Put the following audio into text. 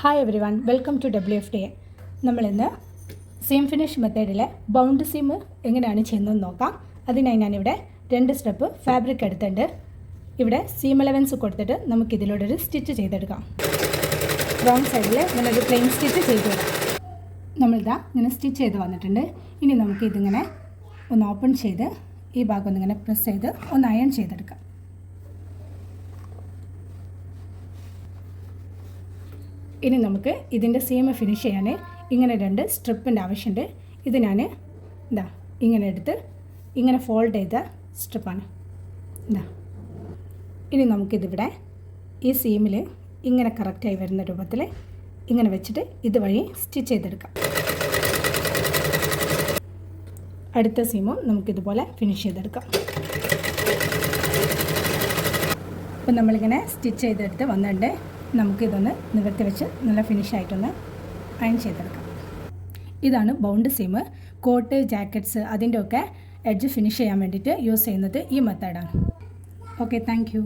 Hi everyone, welcome to WFDA. നമ്മളിന്ന് seam finish മെത്തേഡിലെ bound seam എങ്ങനെയാണ് ചെയ്യുന്നതെന്ന് നോക്കാം. അതിനായി ഞാനിവിടെ 2 സ്റ്റെപ്പ് ഫാബ്രിക് എടുത്തിട്ടുണ്ട്. ഇവിടെ സീം അലവൻസ് കൊടുത്തിട്ട് നമുക്കിതിലൂടെ ഒരു സ്റ്റിച്ച് ചെയ്തെടുക്കാം. റോങ് സൈഡിൽ ഇങ്ങനൊരു പ്ലെയിൻ സ്റ്റിച്ച് ചെയ്ത് വരാം. നമ്മളിതാ ഇങ്ങനെ സ്റ്റിച്ച് ചെയ്ത് വന്നിട്ടുണ്ട്. ഇനി നമുക്കിതിങ്ങനെ ഒന്ന് ഓപ്പൺ ചെയ്ത് ഈ ഭാഗം ഒന്നിങ്ങനെ പ്രസ് ചെയ്ത് ഒന്ന് അയൺ ചെയ്തെടുക്കാം. ഇനി നമുക്ക് ഇതിൻ്റെ സീം ഫിനിഷ് ചെയ്യാൻ ഇങ്ങനെ 2 സ്ട്രിപ്പിൻ്റെ ആവശ്യമുണ്ട്. ഇത് ഞാൻ ഇങ്ങനെ എടുത്ത് ഇങ്ങനെ ഫോൾഡ് ചെയ്ത സ്ട്രിപ്പാണ്. ഇനി നമുക്കിതിവിടെ ഈ സീമിൽ ഇങ്ങനെ കറക്റ്റായി വരുന്ന രൂപത്തിൽ ഇങ്ങനെ വെച്ചിട്ട് ഇതുവഴി സ്റ്റിച്ച് ചെയ്തെടുക്കാം. അടുത്ത സീമും നമുക്കിതുപോലെ ഫിനിഷ് ചെയ്തെടുക്കാം. അപ്പോൾ നമ്മളിങ്ങനെ സ്റ്റിച്ച് ചെയ്തെടുത്ത് വന്നിട്ടുണ്ട്. നമുക്കിതൊന്ന് നിവർത്തി വെച്ച് നല്ല ഫിനിഷായിട്ടൊന്ന് അയൺ ചെയ്തെടുക്കാം. ഇതാണ് ബൗണ്ട് സീം. കോട്ട്, ജാക്കറ്റ്സ് അതിൻ്റെ ഒക്കെ എഡ്ജ് ഫിനിഷ് ചെയ്യാൻ വേണ്ടിയിട്ട് യൂസ് ചെയ്യുന്നത് ഈ മെത്തേഡാണ്. Okay, thank you.